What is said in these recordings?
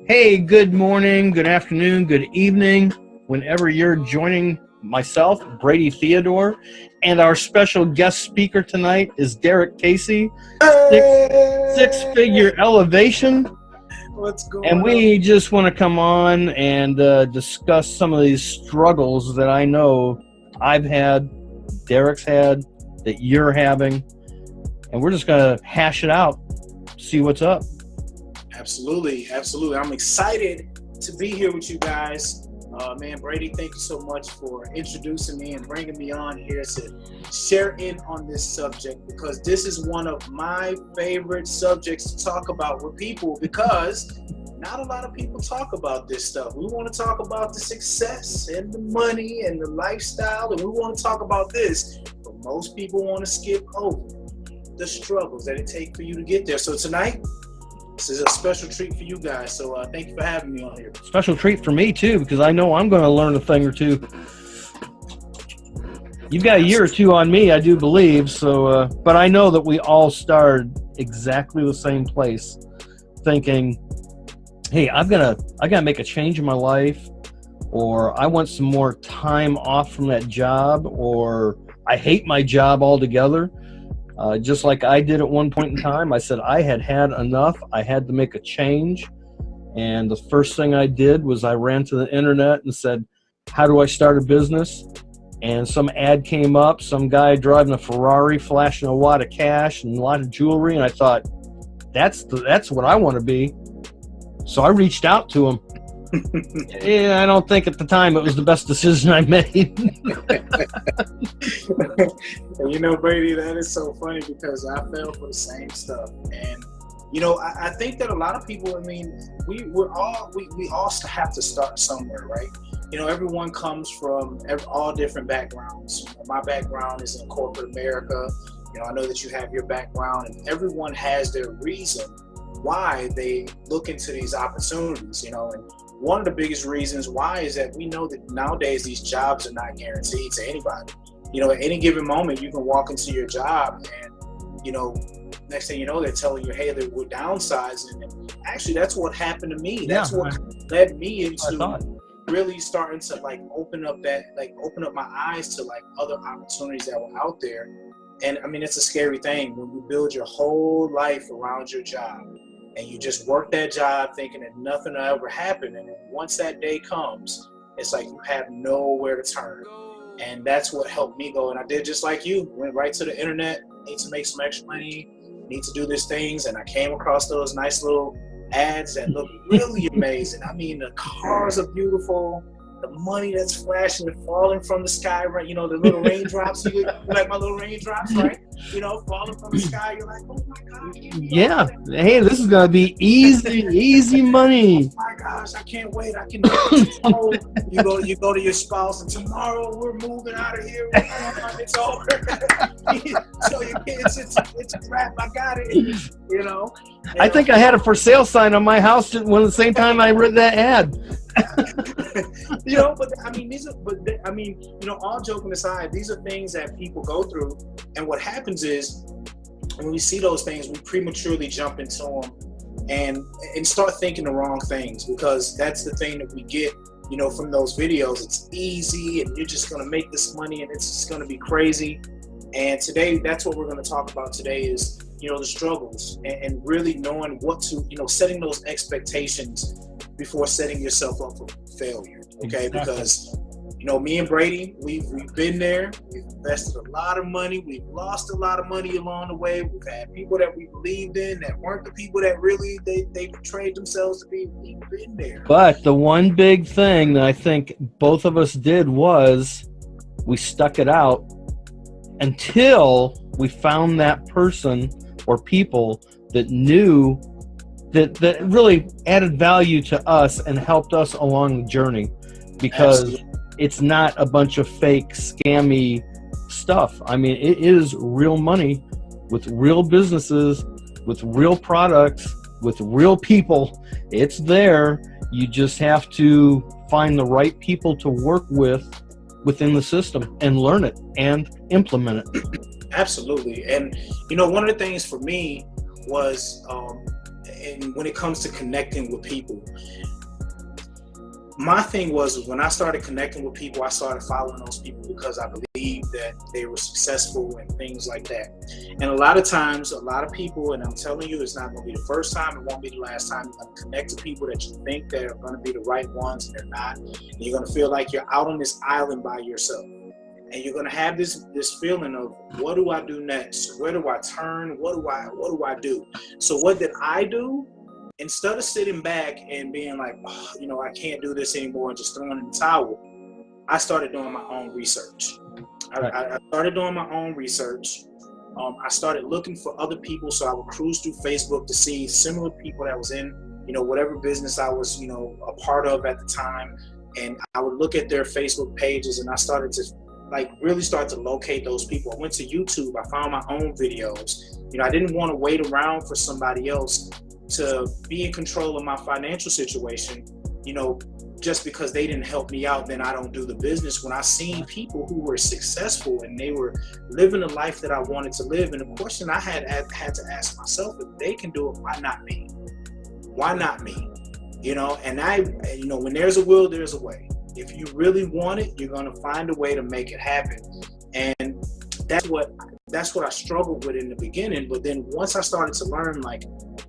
Hey, good morning, good afternoon, good evening, whenever you're joining myself, Brady Theodore, and our special guest speaker tonight is Derek Casey, six-figure elevation, What's going and on? we just want to come on and discuss some of these struggles that I know I've had, Derek's had, that you're having, and we're just going to hash it out, see what's up. Absolutely. I'm excited to be here with you guys. Man, Brady, thank you so much for introducing me and bringing me on here to share in on this subject, because this is one of my favorite subjects to talk about with people, because not a lot of people talk about this stuff. We want to talk about the success and the money and the lifestyle, and we want to talk about this, but most people want to skip over the struggles that it takes for you to get there. So tonight, this is a special treat for you guys, so thank you for having me on here. Special treat for me, too, because I know I'm going to learn a thing or two. You've got a year or two on me, I do believe, so, but I know that we all started exactly the same place, thinking, hey, I gotta make a change in my life, or I want some more time off from that job, or I hate my job altogether. Just like I did at one point in time, I said I had enough. I had to make a change. And the first thing I did was I ran to the internet and said, how do I start a business? And some ad came up, some guy driving a Ferrari, flashing a wad of cash and a lot of jewelry. And I thought, that's what I want to be. So I reached out to him. Yeah, I don't think at the time it was the best decision I made. You know, Brady, that is so funny, because I fell for the same stuff. And you know, I think that a lot of people, I mean, we all have to start somewhere, right? You know, everyone comes from all different backgrounds. You know, my background is in corporate America. You know, I know that you have your background, and everyone has their reason why they look into these opportunities, you know. And one of the biggest reasons why is that we know that nowadays these jobs are not guaranteed to anybody. You know, at any given moment, you can walk into your job and, you know, next thing you know, they're telling you, hey, we're downsizing. And actually, that's what happened to me. That's what led me into really starting to open up my eyes to other opportunities that were out there. And I mean, it's a scary thing when you build your whole life around your job, and you just work that job thinking that nothing will ever happen. And then once that day comes, it's like you have nowhere to turn. And that's what helped me go. And I did just like you, went right to the internet, need to make some extra money, need to do these things. And I came across those nice little ads that look really amazing. I mean, the cars are beautiful. The money that's flashing and falling from the sky, right? You know, the little raindrops, you like my little raindrops, right? You know, falling from the sky, you're like, oh my God. Yeah. Hey, this is going to be easy money. Oh my gosh, I can't wait. I can you go to your spouse, and tomorrow we're moving out of here. It's over. So your kids, it's a wrap. I got it. You know? I think I had a for sale sign on my house at the same time I read that ad. You know, but I mean, you know, all joking aside, these are things that people go through, and what happens is when we see those things, we prematurely jump into them and start thinking the wrong things, because that's the thing that we get, you know, from those videos. It's easy, and you're just going to make this money, and it's just going to be crazy. And today, that's what we're going to talk about today is, you know, the struggles and really knowing what to, you know, setting those expectations before setting yourself up for failure. Okay. Exactly. Because, you know, me and Brady, we've been there. We've invested a lot of money. We've lost a lot of money along the way. We've had people that we believed in that weren't the people that really they portrayed themselves to be. We've been there. But the one big thing that I think both of us did was we stuck it out until we found that person or people that knew that really added value to us and helped us along the journey, because Absolutely. It's not a bunch of fake, scammy stuff. I mean, it is real money with real businesses, with real products, with real people. It's there. You just have to find the right people to work with within the system and learn it and implement it. Absolutely. And, you know, one of the things for me was, and when it comes to connecting with people, my thing was when I started connecting with people, I started following those people because I believed that they were successful and things like that. And a lot of times, a lot of people, and I'm telling you, it's not going to be the first time, it won't be the last time, you're going to connect to people that you think that are going to be the right ones and they're not. And you're going to feel like you're out on this island by yourself. And you're going to have this feeling of, what do I do next? Where do I turn? What do I do? So what did I do? Instead of sitting back and being like, oh, you know, I can't do this anymore and just throwing in the towel, I started doing my own research. I started doing my own research. I started looking for other people, so I would cruise through Facebook to see similar people that was in, you know, whatever business I was, you know, a part of at the time. And I would look at their Facebook pages, and I started to really start to locate those people. I went to YouTube. I found my own videos. You know, I didn't want to wait around for somebody else to be in control of my financial situation, you know, just because they didn't help me out, then I don't do the business. When I seen people who were successful and they were living the life that I wanted to live, and the question I had to ask myself, if they can do it, why not me? Why not me? You know, and you know, when there's a will, there's a way. If you really want it, you're going to find a way to make it happen. And that's what I struggled with in the beginning. But then once I started to learn, like,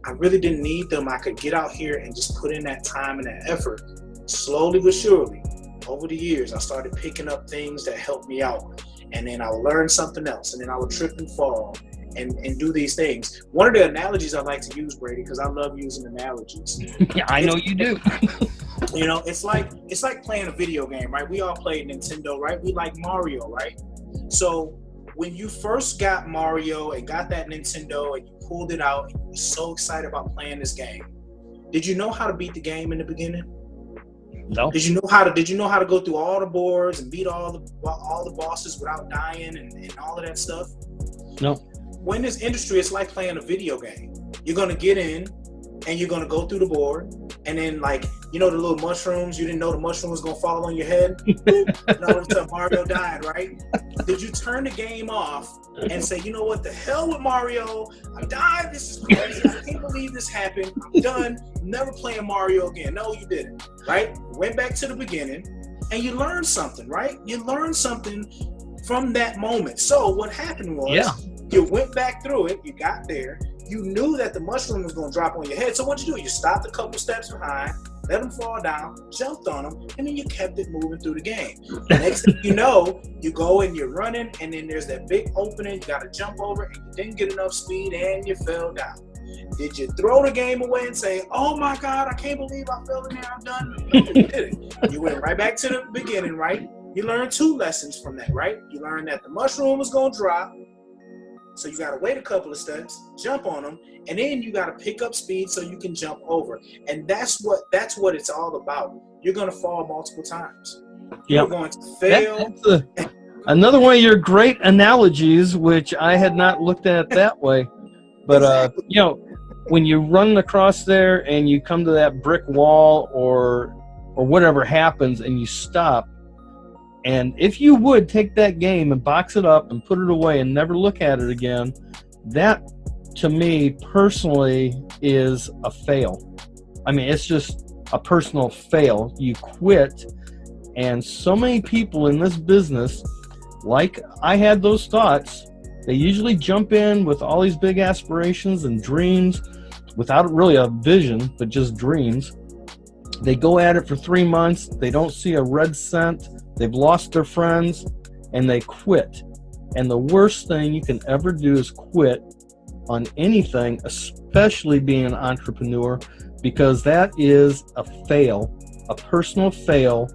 I really didn't need them. I could get out here and just put in that time and that effort. Slowly but surely, over the years, I started picking up things that helped me out. And then I would learn something else. And then I would trip and fall and do these things. One of the analogies I like to use, Brady, because I love using analogies. Yeah, I know you do. You know, it's like playing a video game, right? We all played Nintendo, right? We like Mario, right? So when you first got Mario and got that Nintendo and you pulled it out and you were so excited about playing this game, did you know how to beat the game in the beginning? No. Did you know how to go through all the boards and beat all the bosses without dying and all of that stuff? No. When this industry, it's like playing a video game. You're gonna get in and you're gonna go through the board, and then, like, you know, the little mushrooms, you didn't know the mushroom was gonna fall on your head. And all of a sudden Mario died, right? Did you turn the game off and say, you know what, the hell with Mario, I'm dying, this is crazy, I can't believe this happened, I'm done, never playing Mario again? No, you didn't, right? You went back to the beginning and you learned something, right? You learned something from that moment. So what happened was, you went back through it, you got there, you knew that the mushroom was going to drop on your head. So what'd you do? You stopped a couple steps behind, let them fall down, jumped on them, and then you kept it moving through the game. Next thing you know, you go and you're running, and then there's that big opening, you got to jump over, and you didn't get enough speed, and you fell down. Did you throw the game away and say, oh my God, I can't believe I fell in there, I'm done? No, you didn't. You went right back to the beginning, right? You learned 2 lessons from that, right? You learned that the mushroom was going to drop, so you got to wait a couple of steps, jump on them, and then you got to pick up speed so you can jump over. And that's what it's all about. You're going to fall multiple times. You're going to fail. That's another one of your great analogies, which I had not looked at that way. But, Exactly. You know, when you run across there and you come to that brick wall or whatever happens and you stop, and if you would take that game and box it up and put it away and never look at it again, that, to me, personally, is a fail. I mean, it's just a personal fail. You quit, and so many people in this business, like I had those thoughts, they usually jump in with all these big aspirations and dreams without really a vision, but just dreams. They go at it for 3 months, they don't see a red cent, they've lost their friends, and they quit. And the worst thing you can ever do is quit on anything, especially being an entrepreneur, because that is a fail, a personal fail,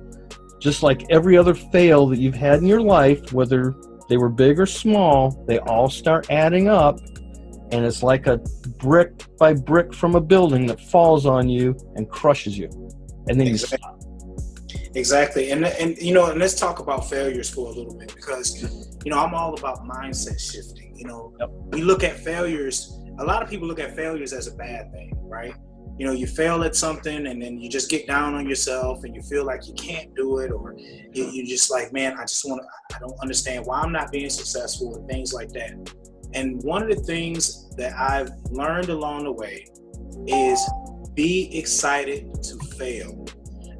just like every other fail that you've had in your life, whether they were big or small, they all start adding up, and it's like a brick by brick from a building that falls on you and crushes you. And then you stop. Exactly. And you know, and let's talk about failures for a little bit, because, you know, I'm all about mindset shifting. You know, we look at failures, a lot of people look at failures as a bad thing, right? You know, you fail at something and then you just get down on yourself and you feel like you can't do it, or you're just like, man, I don't understand why I'm not being successful, and things like that. And one of the things that I've learned along the way is be excited to fail.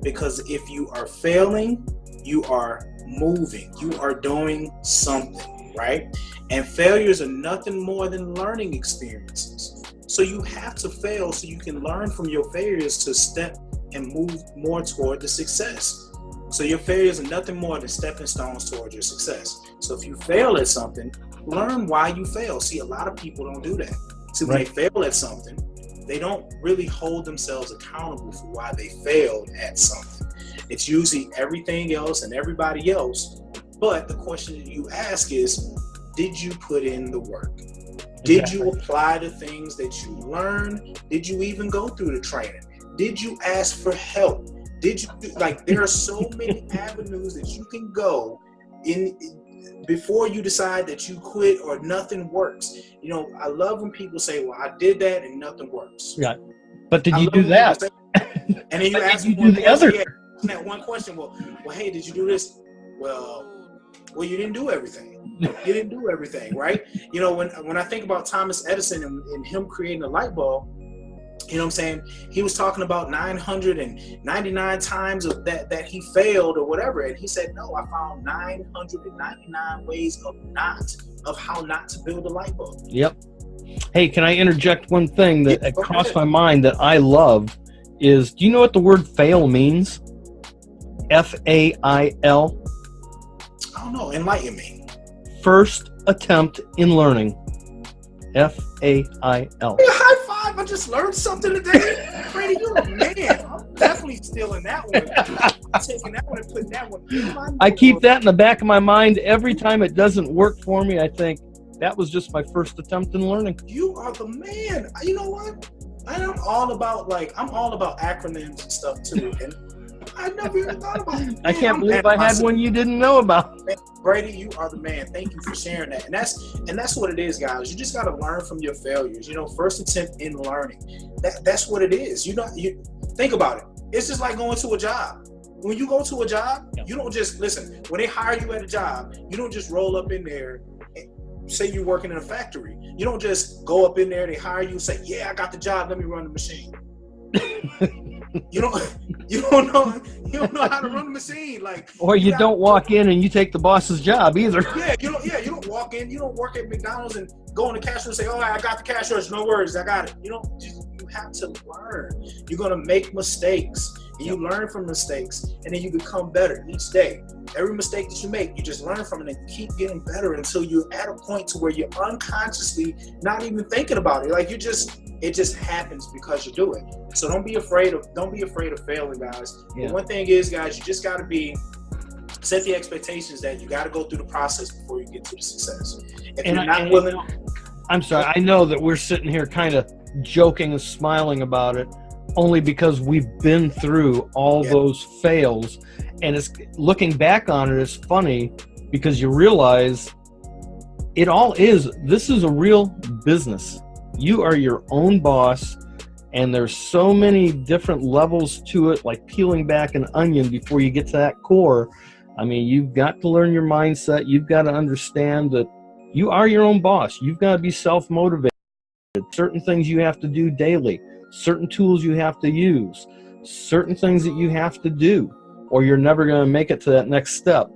Because if you are failing, you are moving, you are doing something, right? And failures are nothing more than learning experiences. So you have to fail so you can learn from your failures to step and move more toward the success. So your failures are nothing more than stepping stones toward your success. So if you fail at something, learn why you fail. See, a lot of people don't do that. So when they fail at something, they don't really hold themselves accountable for why they failed at something. It's usually everything else and everybody else. But the question that you ask is, did you put in the work? Did you apply the things that you learned? Did you even go through the training? Did you ask for help? Did you, like, there are so many avenues that you can go in before you decide that you quit or nothing works. You know, I love when people say, well, I did that and nothing works. Yeah. But did you do that? And then you ask me the other. That one question, well, hey, did you do this? Well, you didn't do everything. You didn't do everything, right? You know, when I think about Thomas Edison and him creating the light bulb, you know what I'm saying? He was talking about 999 times of that he failed or whatever. And he said, no, I found 999 ways of how not to build a light bulb. Yep. Hey, can I interject one thing that crossed my mind that I love is, do you know what the word fail means? F-A-I-L. I don't know. Enlighten me. First attempt in learning. F-A-I-L. Hey, high five. I just learned something today. Brady, you're a man. I'm definitely stealing that one. I'm taking that one and putting that one in my I keep that in the back of my mind. Every time it doesn't work for me, I think, that was just my first attempt in learning. You are the man. You know what? I'm all about acronyms and stuff too. And I never even thought about it. I can't believe I had one you didn't know about. Brady, you are the man. Thank you for sharing that. And that's what it is, guys. You just got to learn from your failures. You know, first attempt in learning. That's what it is. You think about it. It's just like going to a job. When you go to a job, you don't just listen. When they hire you at a job, you don't just roll up in there. Say you're working in a factory. You don't just go up in there, they hire you and say, yeah, I got the job, let me run the machine. You don't know how to run the machine. Or you don't walk in and you take the boss's job either. You don't walk in, you don't work at McDonald's and go in the cashier and say, oh, I got the cash register, no worries, I got it. You have to learn. You're gonna make mistakes. And you learn from mistakes, and then you become better each day. Every mistake that you make, you just learn from it and keep getting better until you're at a point to where you're unconsciously not even thinking about it. Like it just happens because you do it. So don't be afraid of failing, guys. Yeah. The one thing is, guys, you just gotta set the expectations that you gotta go through the process before you get to the success. If you're not willing, I'm sorry, I know that we're sitting here kind of joking and smiling about it, only because we've been through all those fails, and it's looking back on it is funny because you realize this is a real business. You are your own boss, and there's so many different levels to it, like peeling back an onion before you get to that core. I mean, you've got to learn your mindset. You've got to understand that you are your own boss. You've got to be self-motivated. Certain things you have to do daily. Certain tools you have to use, certain things that you have to do, or you're never going to make it to that next step.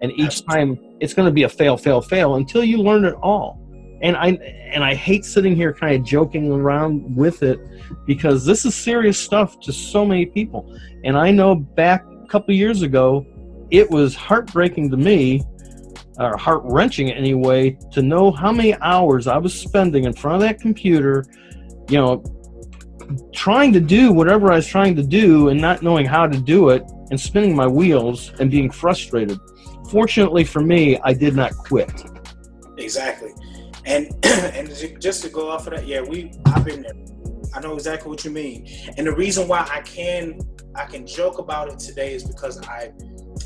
And each time it's going to be a fail until you learn it all. And I hate sitting here kind of joking around with it because this is serious stuff to so many people. And I know back a couple of years ago, it was heartbreaking to me, or heart-wrenching anyway, to know how many hours I was spending in front of that computer, trying to do whatever I was trying to do and not knowing how to do it and spinning my wheels and being frustrated. Fortunately for me, I did not quit. Exactly. And just to go off of that, I've been there. I know exactly what you mean. And the reason why I can joke about it today is because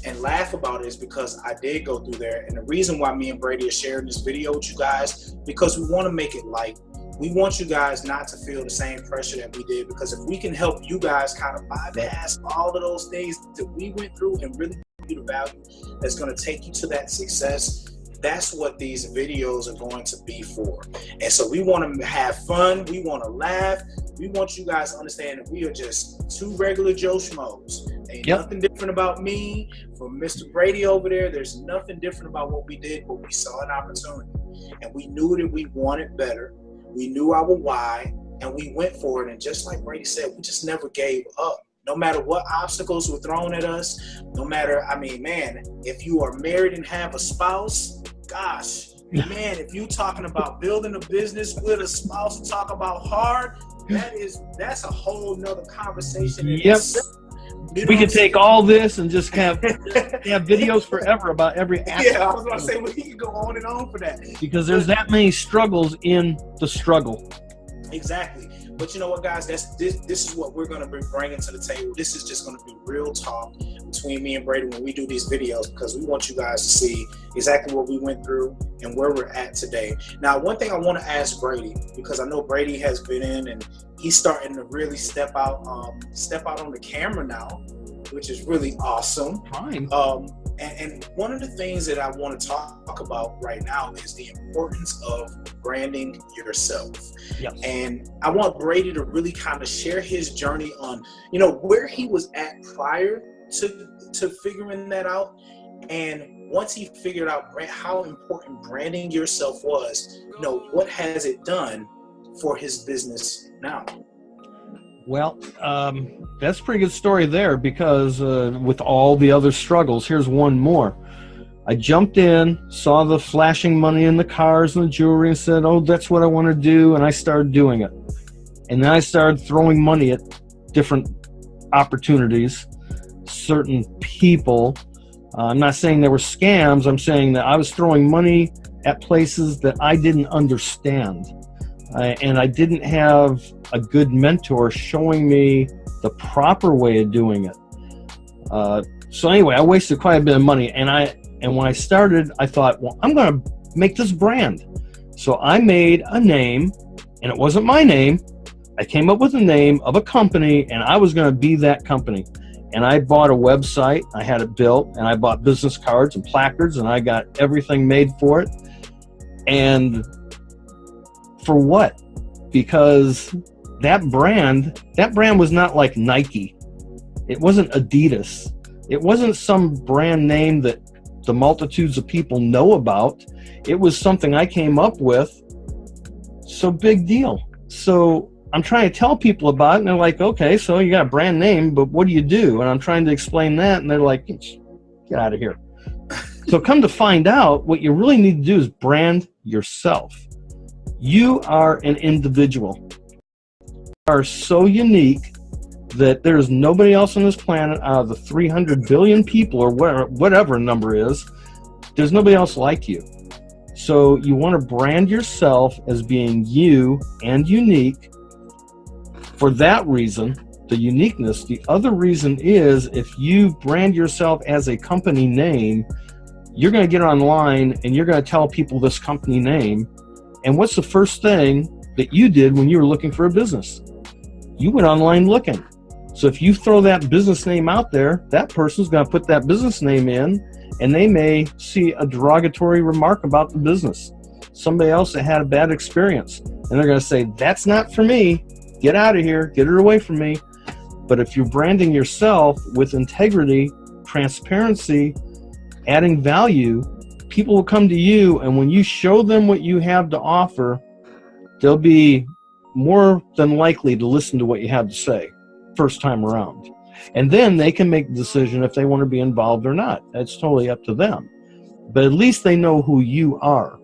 and laugh about it is because I did go through there. And the reason why me and Brady are sharing this video with you guys, because we want to make it light. We want you guys not to feel the same pressure that we did, because if we can help you guys kind of bypass all of those things that we went through and really give you the value that's going to take you to that success, that's what these videos are going to be for. And so we want to have fun. We want to laugh. We want you guys to understand that we are just two regular Joe Schmoes. Ain't nothing different about me from Mr. Brady over there. There's nothing different about what we did, but we saw an opportunity. And we knew that we wanted better. We knew our why, and we went for it. And just like Brady said, we just never gave up. No matter what obstacles were thrown at us, no matter, I mean, man, if you are married and have a spouse, gosh, man, if you talking about building a business with a spouse and talk about hard, that's a whole nother conversation. Yep. We could take all this and just have videos forever about every aspect. Yeah, I was going to say, we can go on and on for that. Because there's that many struggles in the struggle. Exactly. But you know what, guys? This is what we're going to be bringing to the table. This is just going to be real talk between me and Brady when we do these videos, because we want you guys to see exactly what we went through and where we're at today. Now, one thing I want to ask Brady, because I know Brady has been in and he's starting to really step out on the camera now, which is really awesome. Fine. And one of the things that I want to talk about right now is the importance of branding yourself. Yes. And I want Brady to really kind of share his journey on, you know, where he was at prior to figuring that out. And once he figured out how important branding yourself was, you know, what has it done for his business now? Well, that's a pretty good story there, because with all the other struggles, here's one more. I jumped in, saw the flashing money in the cars and the jewelry, and said, oh, that's what I want to do, and I started doing it. And then I started throwing money at different opportunities, certain people. I'm not saying there were scams. I'm saying that I was throwing money at places that I didn't understand. And I didn't have a good mentor showing me the proper way of doing it. So anyway, I wasted quite a bit of money. And when I started, I thought, well, I'm going to make this brand. So I made a name, and it wasn't my name. I came up with a name of a company, and I was going to be that company. And I bought a website. I had it built, and I bought business cards and placards, and I got everything made for it. And for what? Because that brand was not like Nike. It wasn't Adidas. It wasn't some brand name that the multitudes of people know about. It was something I came up with. So big deal. So I'm trying to tell people about it, and they're like, okay, so you got a brand name, but what do you do? And I'm trying to explain that, and they're like, get out of here. So come to find out, what you really need to do is brand yourself. You are an individual. You are so unique that there's nobody else on this planet out of the 300 billion people, or whatever number is, there's nobody else like you. So you want to brand yourself as being you and unique. For that reason, the uniqueness. The other reason is, if you brand yourself as a company name, you're going to get online and you're going to tell people this company name. And what's the first thing that you did when you were looking for a business? You went online looking. So if you throw that business name out there, that person's going to put that business name in, and they may see a derogatory remark about the business. Somebody else that had a bad experience, and they're going to say, that's not for me. Get out of here. Get it away from me. But if you're branding yourself with integrity, transparency, adding value, people will come to you, and when you show them what you have to offer, they'll be more than likely to listen to what you have to say first time around. And then they can make the decision if they want to be involved or not. That's totally up to them. But at least they know who you are.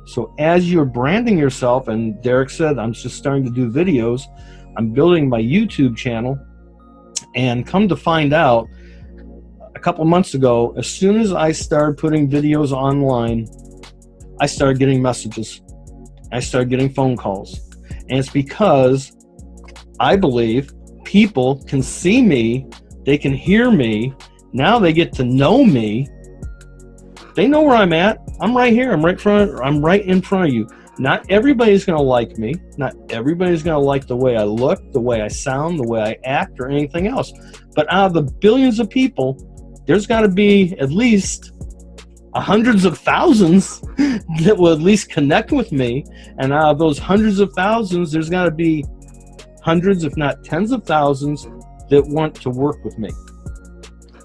So as you're branding yourself, and Derek said, I'm just starting to do videos, I'm building my YouTube channel, and come to find out, a couple months ago, as soon as I started putting videos online, I started getting messages. I started getting phone calls. And it's because I believe people can see me, they can hear me, now they get to know me. They know where I'm at. I'm right here. I'm right in front of you. Not everybody's going to like me. Not everybody's going to like the way I look, the way I sound, the way I act, or anything else. But out of the billions of people, there's got to be at least hundreds of thousands that will at least connect with me. And out of those hundreds of thousands, there's got to be hundreds, if not tens of thousands, that want to work with me.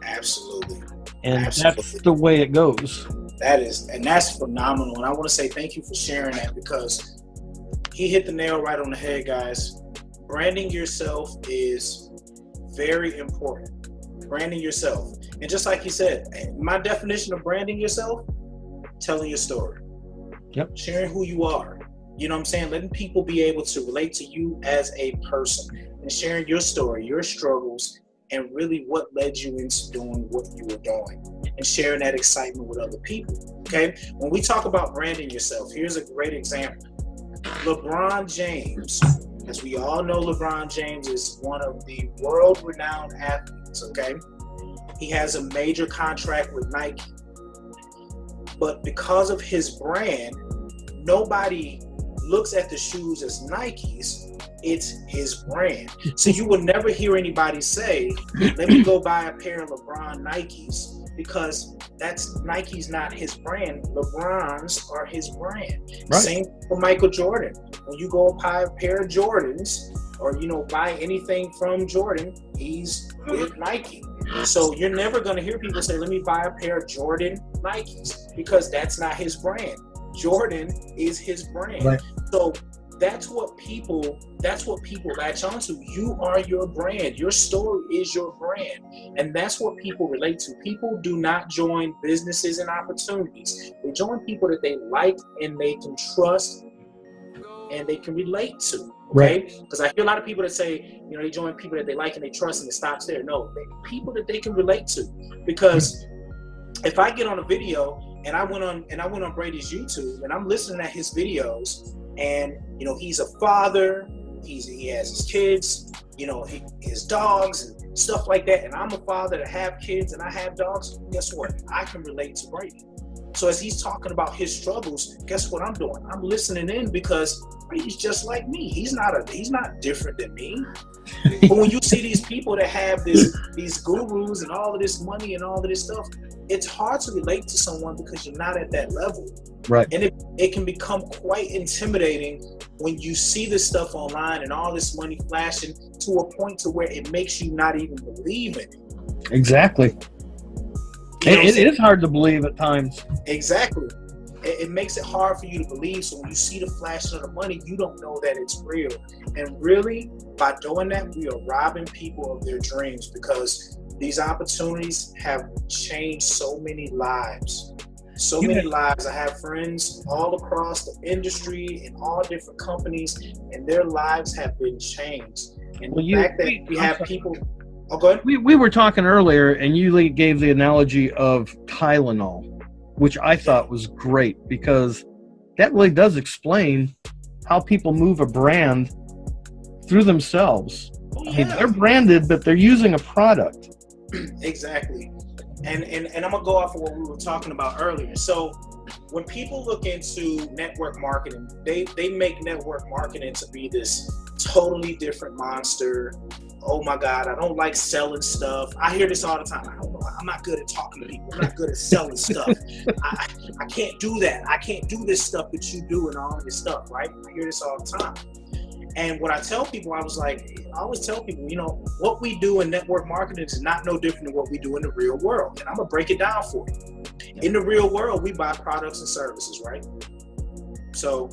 Absolutely. And Absolutely. That's the way it goes. That's phenomenal. And I want to say thank you for sharing that, because he hit the nail right on the head, guys. Branding yourself is very important. Branding yourself. And just like you said, my definition of branding yourself, telling your story. Yep. Sharing who you are. You know what I'm saying? Letting people be able to relate to you as a person, and sharing your story, your struggles, and really what led you into doing what you were doing, and sharing that excitement with other people. Okay? When we talk about branding yourself, here's a great example. LeBron James, as we all know, LeBron James is one of the world-renowned athletes, okay? He has a major contract with Nike. But because of his brand, nobody looks at the shoes as Nike's. It's his brand. So you will never hear anybody say, let me go buy a pair of LeBron Nikes, because that's Nike's not his brand. LeBron's are his brand. Right. Same for Michael Jordan. When you go buy a pair of Jordans, or buy anything from Jordan, he's with Nike. So you're never going to hear people say, let me buy a pair of Jordan Nikes, because that's not his brand. Jordan is his brand. Right. So that's what people latch onto. You are your brand. Your story is your brand. And that's what people relate to. People do not join businesses and opportunities. They join people that they like and they can trust and they can relate to. Okay? Because I hear a lot of people that say, they join people that they like and they trust, and it stops there. No, people that they can relate to. Because if I get on a video and I went on Brady's YouTube and I'm listening at his videos, and he's a father, he has his kids, his dogs and stuff like that, and I'm a father that have kids and I have dogs, guess what? I can relate to Brady. So as he's talking about his struggles, guess what I'm doing? I'm listening in, because Brady's just like me. He's not different than me. But when you see these people that have these gurus and all of this money and all of this stuff, it's hard to relate to someone because you're not at that level. Right. And it can become quite intimidating when you see this stuff online and all this money flashing, to a point to where it makes you not even believe in it. Exactly. It is hard to believe at times. Exactly. It makes it hard for you to believe. So when you see the flashing of the money, you don't know that it's real. And really, by doing that, we are robbing people of their dreams, because these opportunities have changed so many lives. So many lives. I have friends all across the industry in all different companies, and their lives have been changed. And the fact that we have people... Oh, go ahead. We were talking earlier, and you gave the analogy of Tylenol, which I thought was great, because that really does explain how people move a brand through themselves. Oh, yeah. I mean, they're branded, but they're using a product. Exactly. And I'm going to go off of what we were talking about earlier. So when people look into network marketing, they make network marketing to be this totally different monster. Oh my God, I don't like selling stuff. I hear this all the time. I'm not good at talking to people. I'm not good at selling stuff. I can't do that. I can't do this stuff that you do and all of this stuff, right? I hear this all the time. And what I tell people, I always tell people, what we do in network marketing is not no different than what we do in the real world. And I'm going to break it down for you. In the real world, we buy products and services, right? So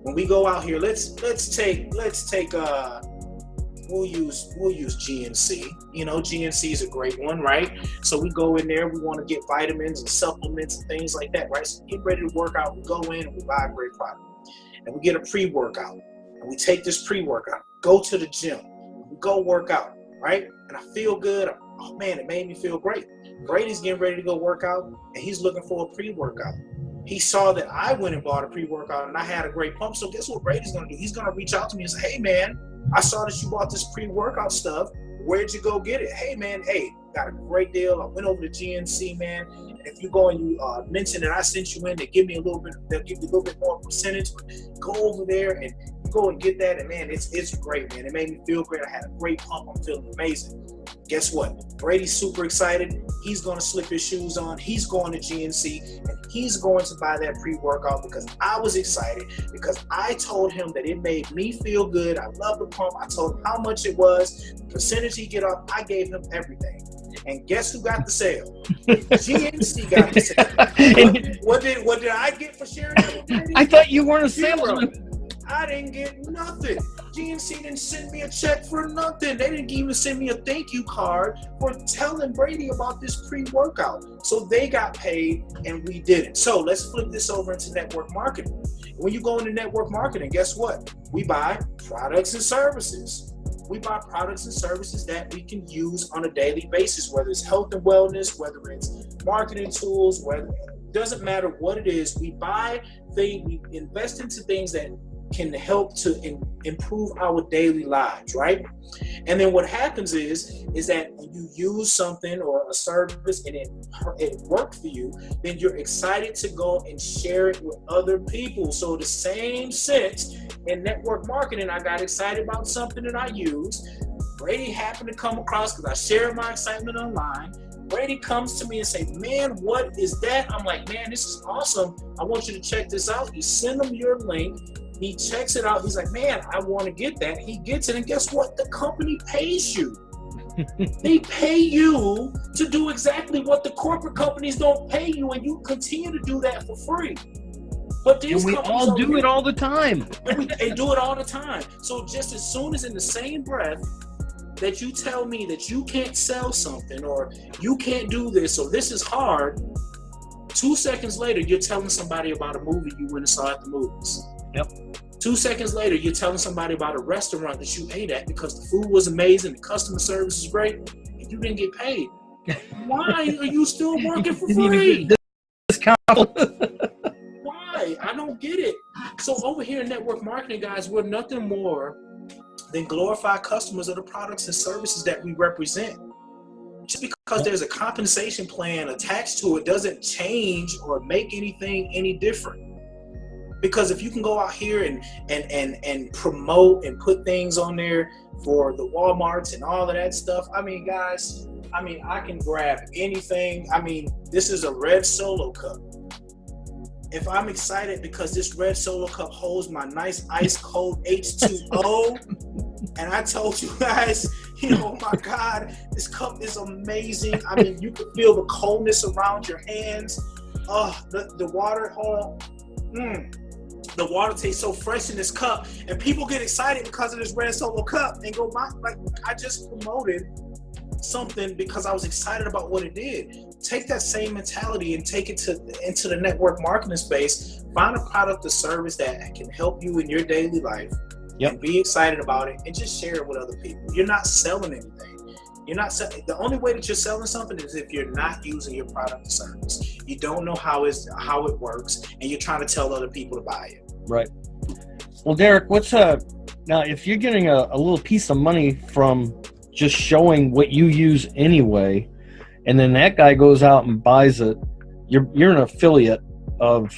when we go out here, let's take we'll use GNC. GNC is a great one, right? So we go in there, we want to get vitamins and supplements and things like that, right? So get ready to work out, we go in and we buy a great product. And we get a pre-workout. And we take this pre-workout, go to the gym, we go work out, right? And I feel good. Oh man, it made me feel great. Brady's getting ready to go work out, and he's looking for a pre-workout. He saw that I went and bought a pre-workout and I had a great pump. So guess what Brady's going to do? He's going to reach out to me and say, hey man, I saw that you bought this pre-workout stuff. Where'd you go get it? Hey man, got a great deal. I went over to GNC, man. And if you go and you mention that I sent you in, they'll give you a little bit more percentage. Go over there and go and get that. And man, it's great, man. It made me feel great. I had a great pump. I'm feeling amazing. guess what? Brady's super excited. He's going to slip his shoes on. He's going to GNC, and he's going to buy that pre-workout because I was excited, because I told him that it made me feel good. I love the pump. I told him how much it was, the percentage he get off. I gave him everything. And guess who got the sale? GNC got the sale. What did I get for sharing that with Brady? I thought you weren't a salesman. I didn't get nothing. GNC didn't send me a check for nothing. They didn't even send me a thank you card for telling Brady about this pre-workout. So they got paid and we didn't. So let's flip this over into network marketing. When you go into network marketing, guess what? We buy products and services. We buy products and services that we can use on a daily basis, whether it's health and wellness, whether it's marketing tools, whether it doesn't matter what it is. We buy things, we invest into things that can help to improve our daily lives, right? And then what happens is that when you use something or a service and it worked for you, then you're excited to go and share it with other people. So the same sense in network marketing, I got excited about something that I used. Brady happened to come across because I shared my excitement online. Brady comes to me and say, man, what is that? I'm like, man, this is awesome. I want you to check this out. You send him your link. He checks it out. He's like, man, I want to get that. He gets it. And guess what? The company pays you. They pay you to do exactly what the corporate companies don't pay you. And you continue to do that for free. But these we all do it all the time. They do it all the time. So just as soon as in the same breath that you tell me that you can't sell something or you can't do this or this is hard, 2 seconds later, you're telling somebody about a movie you went and saw at the movies. Yep. 2 seconds later, you're telling somebody about a restaurant that you ate at because the food was amazing, the customer service is great, and you didn't get paid. Why are you still working for free? Why? I don't get it. So over here in network marketing, guys, we're nothing more than glorified customers of the products and services that we represent. Just because there's a compensation plan attached to it doesn't change or make anything any different. Because if you can go out here and promote and put things on there for the Walmarts and all of that stuff, I mean, guys, I can grab anything. I mean, this is a red Solo cup. If I'm excited because this red Solo cup holds my nice ice cold H2O, and I told you guys, oh my God, this cup is amazing. I mean, you can feel the coldness around your hands. The water, the water tastes so fresh in this cup, and people get excited because of this red Solo cup and go, like, I just promoted something because I was excited about what it did. Take that same mentality and take it into the network marketing space. Find a product or service that can help you in your daily life. Yep. And be excited about it and just share it with other people. You're not selling anything. The only way that you're selling something is if you're not using your product or service. You don't know how it works, and you're trying to tell other people to buy it. Right. Well, Derek, now if you're getting a little piece of money from just showing what you use anyway, and then that guy goes out and buys it, you're an affiliate of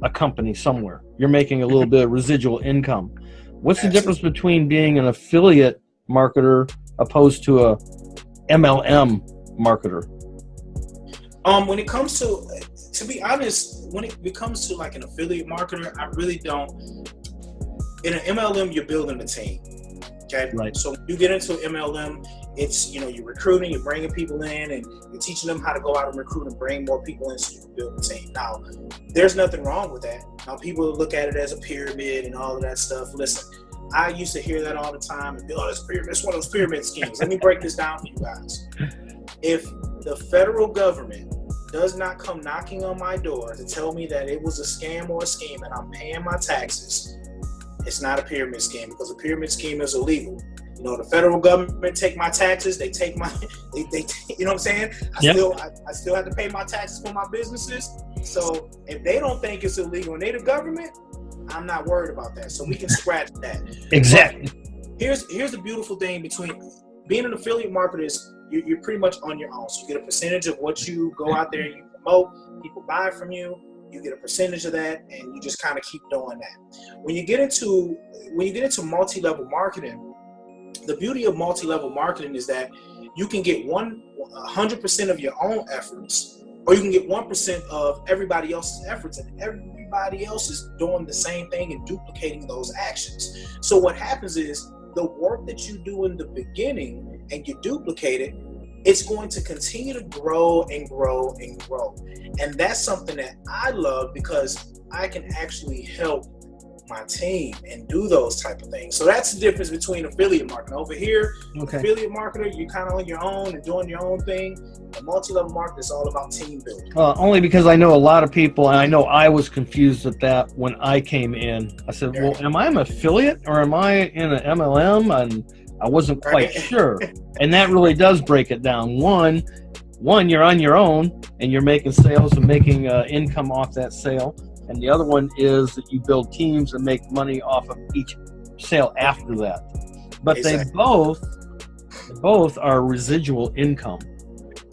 a company somewhere. You're making a little bit of residual income. What's the difference between being an affiliate marketer opposed to a MLM marketer? When it comes to be honest, when it comes to like an affiliate marketer, I really don't. In an MLM, you're building a team. Okay. Right. So when you get into an MLM, it's, you're recruiting, you're bringing people in, and you're teaching them how to go out and recruit and bring more people in so you can build a team. Now, there's nothing wrong with that. Now, people look at it as a pyramid and all of that stuff. Listen, I used to hear that all the time and be, oh, it's one of those pyramid schemes. Let me break this down for you guys. If the federal government does not come knocking on my door to tell me that it was a scam or a scheme and I'm paying my taxes, it's not a pyramid scheme, because a pyramid scheme is illegal. The federal government take my taxes, they take my, they you know what I'm saying? I still have to pay my taxes for my businesses. So if they don't think it's illegal and they the government, I'm not worried about that. So we can scratch that. Exactly. But here's the beautiful thing between being an affiliate marketer is you're pretty much on your own. So you get a percentage of what you go out there and you promote, people buy from you. You get a percentage of that, and you just kind of keep doing that. When you get into multi-level marketing, the beauty of multi-level marketing is that you can get 100% of your own efforts, or you can get 1% of everybody else's efforts, and everybody else is doing the same thing and duplicating those actions. So what happens is the work that you do in the beginning and you duplicate it, it's going to continue to grow and grow and grow. And that's something that I love, because I can actually help my team and do those type of things. So that's the difference between affiliate marketing. Over here, affiliate marketer, you're kind of on your own and doing your own thing. The multi-level marketing is all about team building. Only because I know a lot of people, and I know I was confused at that when I came in. I said, well, am I an affiliate or am I in an MLM? And I wasn't quite sure. And that really does break it down. One, you're on your own and you're making sales and making income off that sale. And the other one is that you build teams and make money off of each sale after that. But they both are residual income.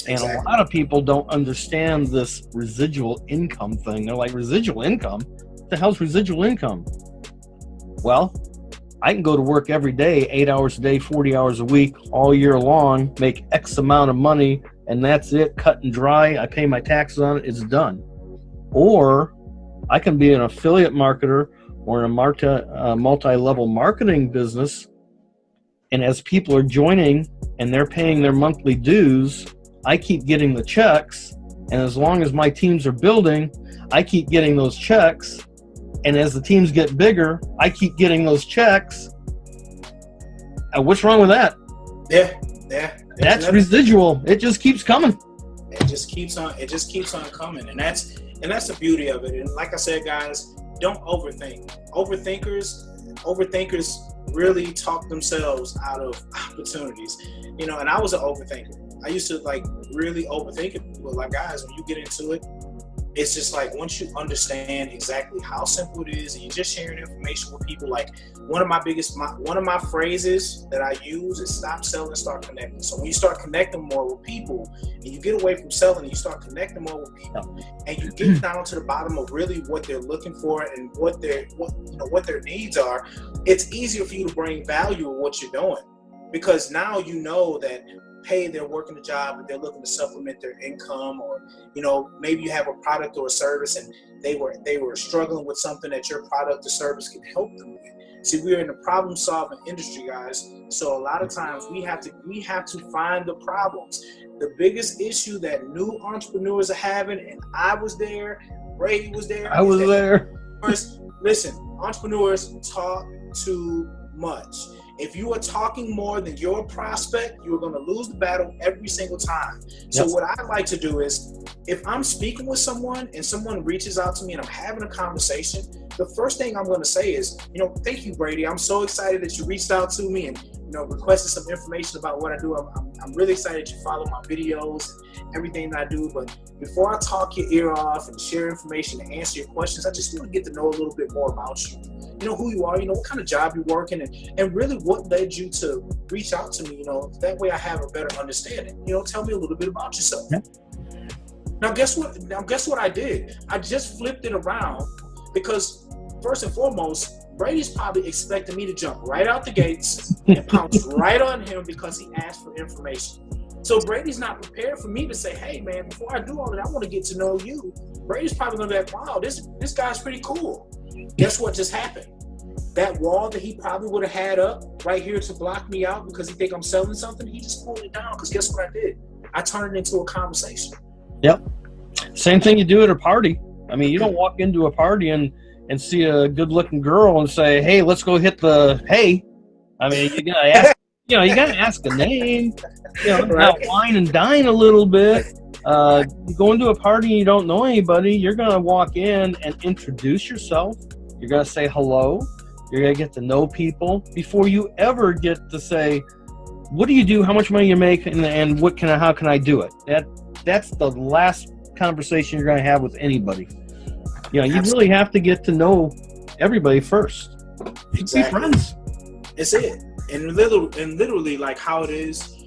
And a lot of people don't understand this residual income thing. They're like, residual income? What the hell's residual income? Well, I can go to work every day, 8 hours a day, 40 hours a week, all year long, make X amount of money, and that's it, cut and dry. I pay my taxes on it, it's done. Or I can be an affiliate marketer or in a multi-level marketing business, and as people are joining and they're paying their monthly dues, I keep getting the checks, and as long as my teams are building, I keep getting those checks, and as the teams get bigger, I keep getting those checks. What's wrong with that? Yeah. That's residual. It just keeps coming. It just keeps on coming, and that's the beauty of it. And like I said, guys, don't overthink. Overthinkers really talk themselves out of opportunities. And I was an overthinker. I used to really overthink it. But guys, when you get into it, it's just once you understand exactly how simple it is and you're just sharing information with people, one of my phrases that I use is stop selling, start connecting. So when you start connecting more with people and you get away from selling and you start connecting more with people and you get down to the bottom of really what they're looking for and what their needs are, it's easier for you to bring value in what you're doing, because now you know that, hey, they're working a job but they're looking to supplement their income, or maybe you have a product or a service and they were struggling with something that your product or service can help them with. See, we're in the problem solving industry, guys, so a lot of times we have to find the problems. The biggest issue that new entrepreneurs are having, and I was there, Brady was there, I was there. Listen, entrepreneurs talk too much. If you are talking more than your prospect, you're going to lose the battle every single time. So what I like to do is, if I'm speaking with someone and someone reaches out to me and I'm having a conversation, the first thing I'm going to say is, thank you, Brady. I'm so excited that you reached out to me and, requested some information about what I do. I'm really excited you follow my videos and everything that I do. But before I talk your ear off and share information and answer your questions, I just want to get to know a little bit more about you. Who you are, what kind of job you're working, and really what led you to reach out to me, that way I have a better understanding. Tell me a little bit about yourself. Yeah. Now guess what I did? I just flipped it around, because first and foremost, Brady's probably expecting me to jump right out the gates and pounce right on him because he asked for information. So Brady's not prepared for me to say, hey man, before I do all that, I want to get to know you. Brady's probably gonna be like, wow, this guy's pretty cool. Guess what just happened? That wall that he probably would have had up right here to block me out because he think I'm selling something, he just pulled it down, because guess what I did? I turned it into a conversation. Yep. Same thing you do at a party. I mean, you don't walk into a party and see a good-looking girl and say, hey, let's go hit the hay. I mean, you gotta ask, you gotta ask a name, right. Wine and dine a little bit. You go into a party and you don't know anybody, you're going to walk in and introduce yourself. You're going to say hello. You're going to get to know people before you ever get to say, what do you do? How much money you make? And how can I do it? That's the last conversation you're going to have with anybody. You really have to get to know everybody first. Exactly. Be friends. It's it. And literally like how it is.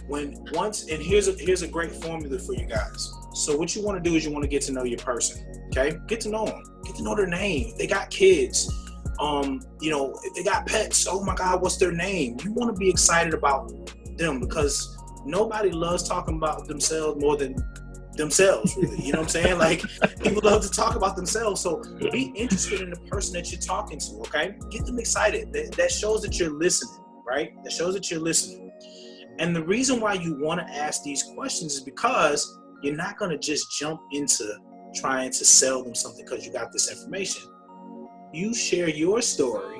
Here's a great formula for you guys. So what you want to do is you want to get to know your person, okay? Get to know them. Get to know their name. If they got kids, if they got pets, oh my God, what's their name? You want to be excited about them, because nobody loves talking about themselves more than themselves, really. You know what I'm saying? Like, people love to talk about themselves. So be interested in the person that you're talking to, okay? Get them excited. That shows that you're listening, right? That shows that you're listening. And the reason why you want to ask these questions is because you're not going to just jump into trying to sell them something because you got this information. You share your story,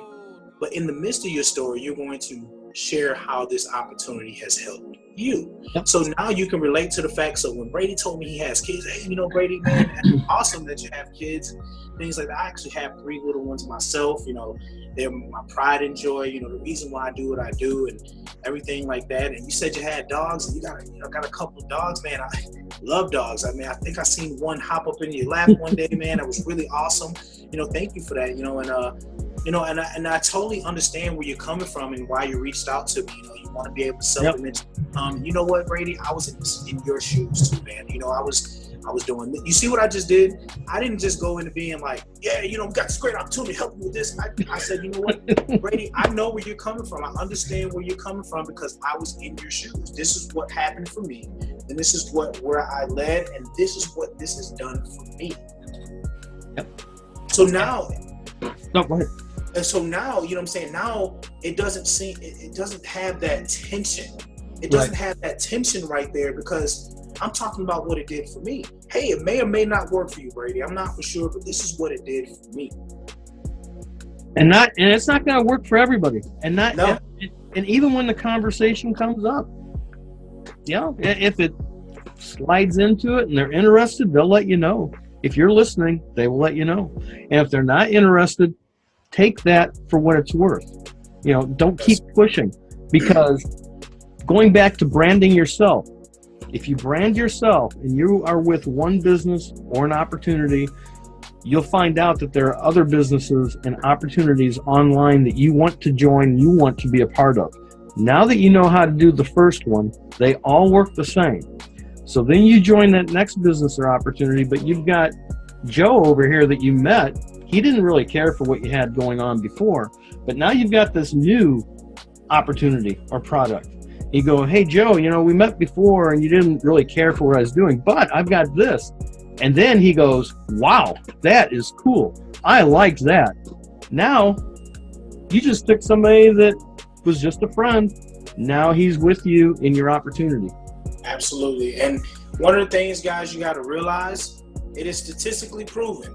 but in the midst of your story, you're going to share how this opportunity has helped you. Yep. So now you can relate to the fact. So when Brady told me he has kids, hey, you know, Brady, man, it's awesome that you have kids and things like that. I actually have 3 little ones myself. You know, they're my pride and joy. You know, the reason why I do what I do and everything like that. And you said you had dogs, and you got a couple of dogs, man. I love dogs. I mean, I think I seen one hop up in your lap one day, man. That was really awesome. You know, thank you for that. You know, and I totally understand where you're coming from and why you reached out to me. You know, you want to be able to supplement. You know what, Brady? I was in your shoes too, man. You know, I was doing. You see what I just did? I didn't just go into being like, yeah, you know, we got this great opportunity to help you with this. I said, you know what, Brady? I know where you're coming from. I understand where you're coming from because I was in your shoes. This is what happened for me, and this is where I led, and this is what this has done for me. Yep. So now. No, go ahead. And so now, you know what I'm saying? Now it doesn't have that tension. It doesn't have that tension right there because I'm talking about what it did for me. Hey, it may or may not work for you, Brady. I'm not for sure, but this is what it did for me. And it's not going to work for everybody. And even when the conversation comes up, you know, if it slides into it and they're interested, they'll let you know. If you're listening, they will let you know. And if they're not interested, take that for what it's worth. You know, don't keep pushing, because going back to branding yourself, if you brand yourself and you are with one business or an opportunity, you'll find out that there are other businesses and opportunities online that you want to join, you want to be a part of. Now that you know how to do the first one, they all work the same. So then you join that next business or opportunity, but you've got Joe over here that you met. He didn't really care for what you had going on before, but now you've got this new opportunity or product. You go, hey, Joe, you know, we met before and you didn't really care for what I was doing, but I've got this. And then he goes, wow, that is cool. I liked that. Now, you just took somebody that was just a friend. Now he's with you in your opportunity. Absolutely. And one of the things, guys, you got to realize, it is statistically proven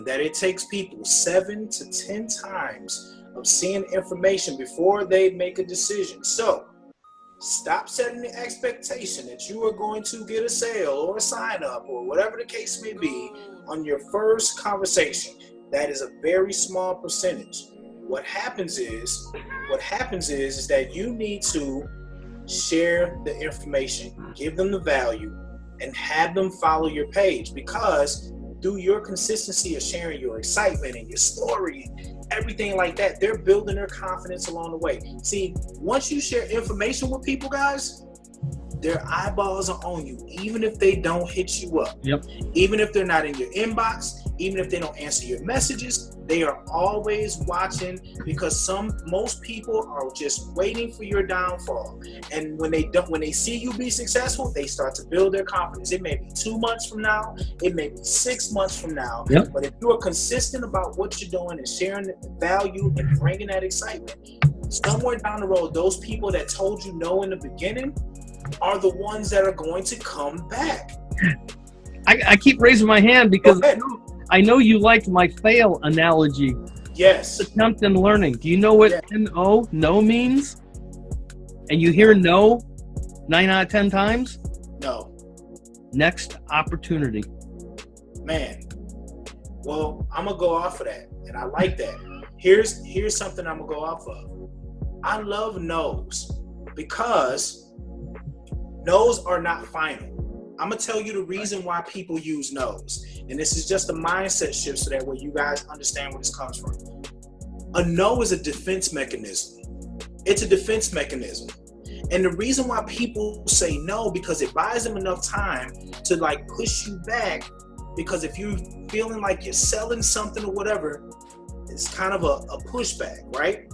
that it takes people 7 to 10 times of seeing information before they make a decision. So stop setting the expectation that you are going to get a sale or a sign up or whatever the case may be on your first conversation. That is a very small percentage. What happens is that you need to share the information, give them the value, and have them follow your page, because through your consistency of sharing your excitement and your story and everything like that, they're building their confidence along the way. See, once you share information with people, guys, their eyeballs are on you, even if they don't hit you up. Yep. Even if they're not in your inbox, even if they don't answer your messages, they are always watching, because most people are just waiting for your downfall. And when they see you be successful, they start to build their confidence. It may be 2 months from now, it may be 6 months from now. Yep. But if you are consistent about what you're doing and sharing the value and bringing that excitement, somewhere down the road, those people that told you no in the beginning are the ones that are going to come back. I keep raising my hand because I know you liked my fail analogy. Yes. Attempt and learning. Do you know what N-O, no means? And you hear no 9 out of 10 times? No. Next opportunity. Man. Well, I'm going to go off of that. And I like that. Here's something I'm going to go off of. I love no's, because no's are not final. I'm going to tell you the reason why people use no's. And this is just a mindset shift so that way you guys understand where this comes from. A no is a defense mechanism. It's a defense mechanism. And the reason why people say no, because it buys them enough time to like push you back. Because if you're feeling like you're selling something or whatever, it's kind of a pushback, right?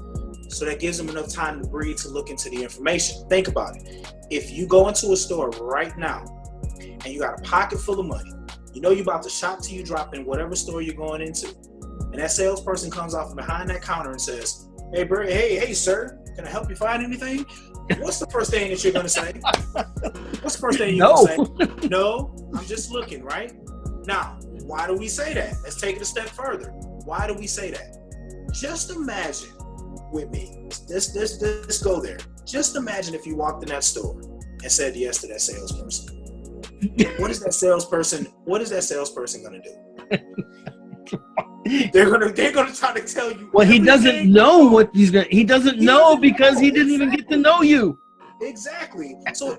So that gives them enough time to breathe, to look into the information. Think about it. If you go into a store right now and you got a pocket full of money, you know you're about to shop till you drop in whatever store you're going into, and that salesperson comes off behind that counter and says, hey, sir, can I help you find anything? What's the first thing that you're going to say? What's the first thing you're going to say? No, I'm just looking, right? Now, why do we say that? Let's take it a step further. Why do we say that? Just imagine with me. Let's go there. Just imagine if you walked in that store and said yes to that salesperson. What is that salesperson going to do? They're gonna try to tell you. Well, he doesn't know what he's gonna. He doesn't know because he didn't even get to know you. Exactly. So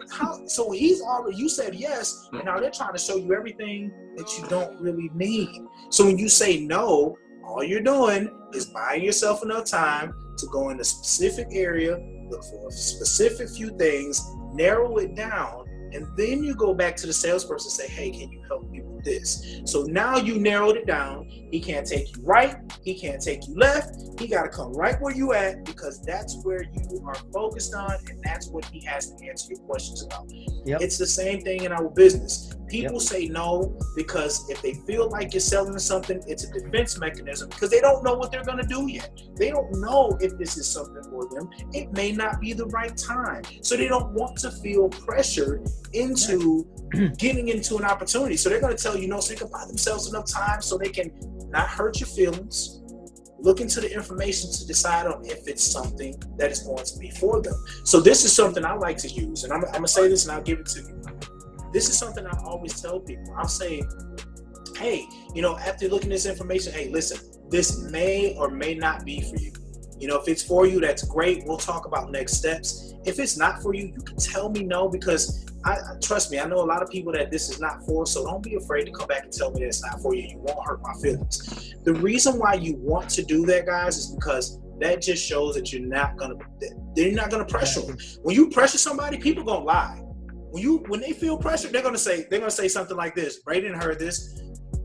he's already. You said yes, and now they're trying to show you everything that you don't really need. So when you say no, all you're doing is buying yourself enough time to go in a specific area, look for a specific few things, narrow it down. And then you go back to the salesperson and say, hey, can you help me with this? So now you narrowed it down. He can't take you right. He can't take you left. He got to come right where you at, because that's where you are focused on, and that's what he has to answer your questions about. Yep. It's the same thing in our business. People say no because if they feel like you're selling something, it's a defense mechanism, because they don't know what they're going to do yet. They don't know if this is something for them. It may not be the right time. So they don't want to feel pressured into getting into an opportunity. So they're going to tell you no, so they can buy themselves enough time so they can not hurt your feelings, look into the information to decide on if it's something that is going to be for them. So this is something I like to use, and I'm going to say this and I'll give it to you. This is something I always tell people. I'll say, hey, after looking at this information, hey, listen, this may or may not be for you. If it's for you, that's great. We'll talk about next steps. If it's not for you, you can tell me no, because trust me, I know a lot of people that this is not for, so don't be afraid to come back and tell me that it's not for you. You won't hurt my feelings. The reason why you want to do that, guys, is because that just shows that they're not gonna pressure them. When you pressure somebody, people gonna lie. When they feel pressure, they're gonna say something like this. Brayden heard this.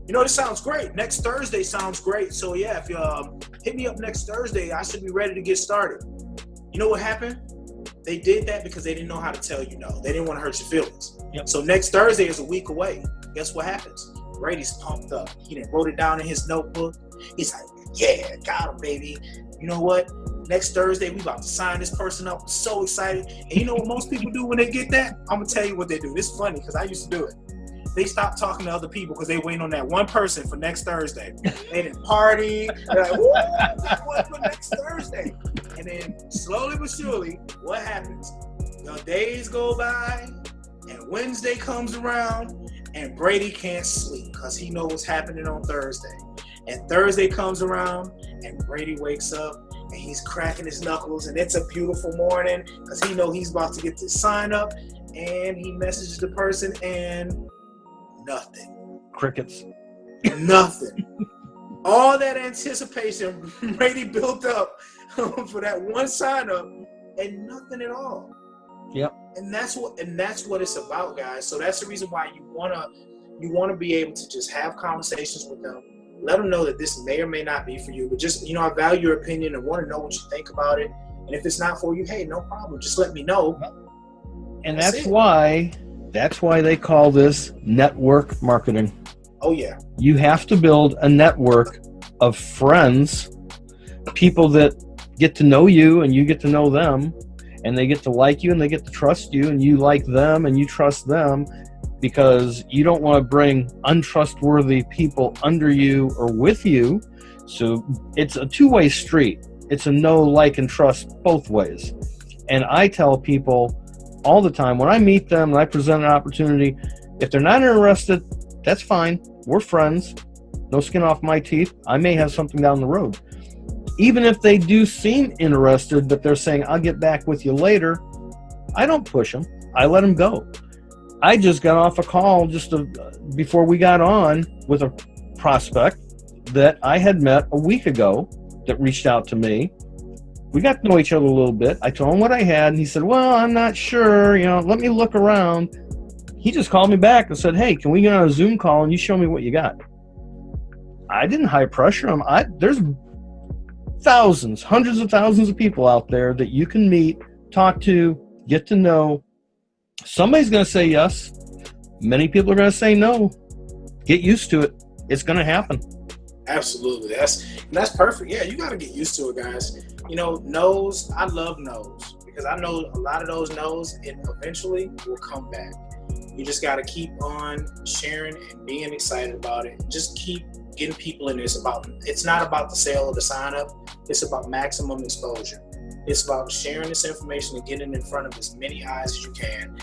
This sounds great. Next Thursday sounds great. So yeah, if you hit me up next Thursday, I should be ready to get started. You know what happened? They did that because they didn't know how to tell you no. They didn't want to hurt your feelings. Yep. So next Thursday is a week away. Guess what happens? Brady's pumped up. He done wrote it down in his notebook. He's like, yeah, got him, baby. You know what? Next Thursday, we about to sign this person up. I'm so excited. And you know what most people do when they get that? I'm going to tell you what they do. It's funny because I used to do it. They stop talking to other people because they waiting on that one person for next Thursday. They didn't party. They're like, woo, what for next Thursday? And then slowly but surely, what happens? The days go by, and Wednesday comes around, and Brady can't sleep because he knows what's happening on Thursday. And Thursday comes around, and Brady wakes up, and he's cracking his knuckles, and it's a beautiful morning because he knows he's about to get this sign up, and he messages the person, and nothing. Crickets. Nothing. All that anticipation Brady built up for that one sign up, and nothing at all. Yep. And that's what it's about, guys. So that's the reason why you wanna be able to just have conversations with them. Let them know that this may or may not be for you, but just I value your opinion and want to know what you think about it. And if it's not for you, hey, no problem. Just let me know. And that's why they call this network marketing. Oh yeah. You have to build a network of friends, people that get to know you and you get to know them, and they get to like you and they get to trust you, and you like them and you trust them, because you don't want to bring untrustworthy people under you or with you. So it's a two-way street. It's a know, like, and trust both ways. And I tell people all the time, when I meet them and I present an opportunity, if they're not interested, that's fine. We're friends. No skin off my teeth. I may have something down the road. Even if they do seem interested, but they're saying, I'll get back with you later, I don't push them. I let them go. I just got off a call before we got on with a prospect that I had met a week ago that reached out to me. We got to know each other a little bit. I told him what I had, and he said, well, I'm not sure, let me look around. He just called me back and said, hey, can we get on a Zoom call and you show me what you got? I didn't high pressure him. There's thousands, hundreds of thousands of people out there that you can meet, talk to, get to know. Somebody's going to say yes. Many people are going to say no. Get used to it. It's going to happen. Absolutely. That's perfect. Yeah, you got to get used to it, guys. You know, no's, I love no's because I know a lot of those no's, it eventually will come back. You just got to keep on sharing and being excited about it. Just keep getting people in this. It's not about the sale or the sign up. It's about maximum exposure. It's about sharing this information and getting it in front of as many eyes as you can.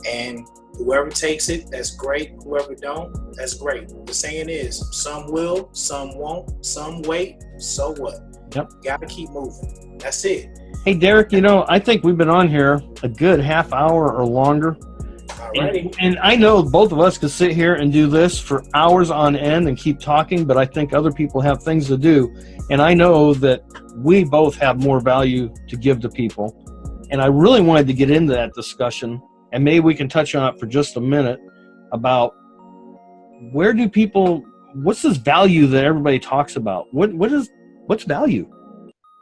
And whoever takes it, that's great. Whoever don't, that's great. The saying is, some will, some won't, some wait. So what? Yep. Got to keep moving. That's it. Hey, Derek, you know, I think we've been on here a good half hour or longer. And I know both of us could sit here and do this for hours on end and keep talking, but I think other people have things to do. And I know that we both have more value to give to people. And I really wanted to get into that discussion, and maybe we can touch on it for just a minute about what's this value that everybody talks about? What's value?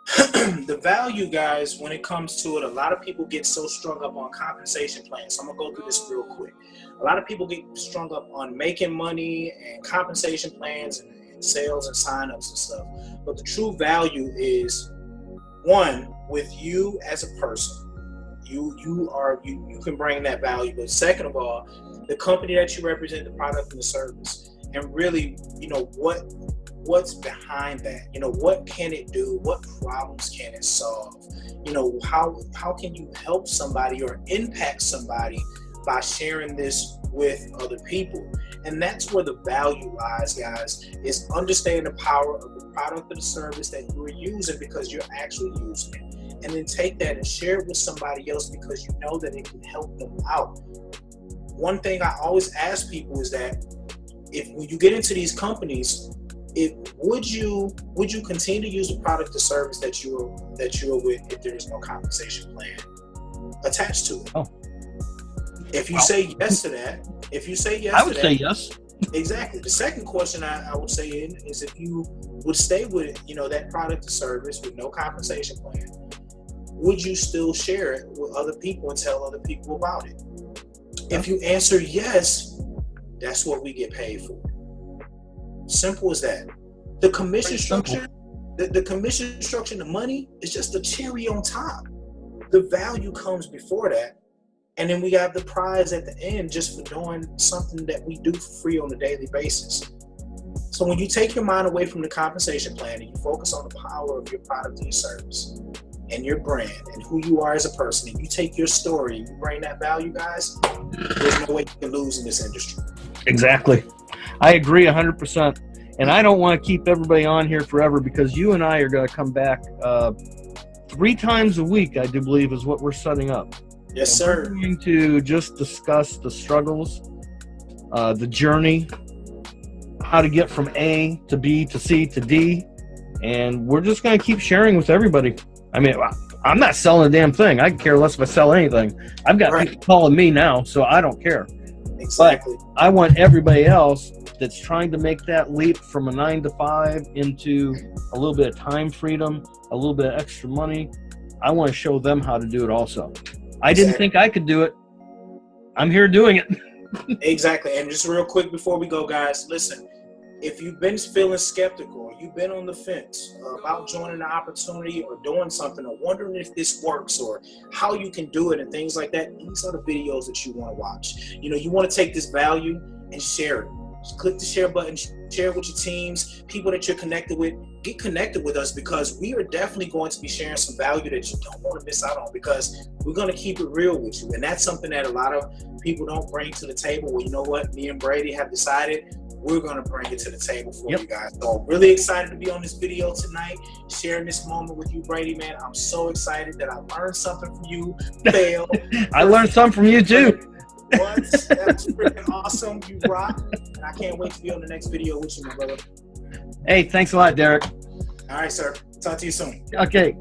The value, guys, when it comes to it, a lot of people get so strung up on compensation plans. So I'm going to go through this real quick. A lot of people get strung up on making money and compensation plans and sales and signups and stuff. But the true value is, one, with you as a person. You can bring that value. But second of all, the company that you represent, the product and the service. And really, you know, what's behind that? You know, what can it do? What problems can it solve? You know, how can you help somebody or impact somebody by sharing this with other people? And that's where the value lies, guys, is understanding the power of the product or the service that you're using because you're actually using it. And then take that and share it with somebody else because you know that it can help them out. One thing I always ask people is that when you get into these companies, would you continue to use the product or service that you're with if there is no compensation plan attached to it? Oh. If you say yes to that, I would say yes. Exactly. The second question I would say is if you would stay with, you know, that product or service with no compensation plan, would you still share it with other people and tell other people about it? If you answer yes, that's what we get paid for. Simple as that. The commission structure, the commission structure, the money is just the cherry on top. The value comes before that. And then we got the prize at the end just for doing something that we do for free on a daily basis. So when you take your mind away from the compensation plan and you focus on the power of your product and your service and your brand and who you are as a person, and you take your story and you bring that value, guys, there's no way you can lose in this industry. Exactly. I agree 100%. And I don't want to keep everybody on here forever because you and I are going to come back 3 times a week, I do believe, is what we're setting up. Yes, sir. We're going to just discuss the struggles, the journey, how to get from A to B to C to D. And we're just going to keep sharing with everybody. I mean, I'm not selling a damn thing. I care less if I sell anything. I've got people calling me now, so I don't care. Exactly. But I want everybody else that's trying to make that leap from a 9 to 5 into a little bit of time freedom, a little bit of extra money. I want to show them how to do it also. I didn't think I could do it. I'm here doing it. Exactly. And just real quick before we go, guys, listen, if you've been feeling skeptical or you've been on the fence about joining the opportunity or doing something or wondering if this works or how you can do it and things like that, these are the videos that you want to watch. You know, you want to take this value and share it. Just click the share button, share it with your teams, people that you're connected with. Get connected with us because we are definitely going to be sharing some value that you don't want to miss out on because we're going to keep it real with you. And that's something that a lot of people don't bring to the table. Well, you know what? Me and Brady have decided we're going to bring it to the table for you guys. So I'm really excited to be on this video tonight, sharing this moment with you, Brady, man. I'm so excited that I learned something from you. Fail. I learned something from you too. What? That's freaking awesome. You rock. And I can't wait to be on the next video with you, my brother. Hey, thanks a lot, Derek. All right, sir. Talk to you soon. Okay.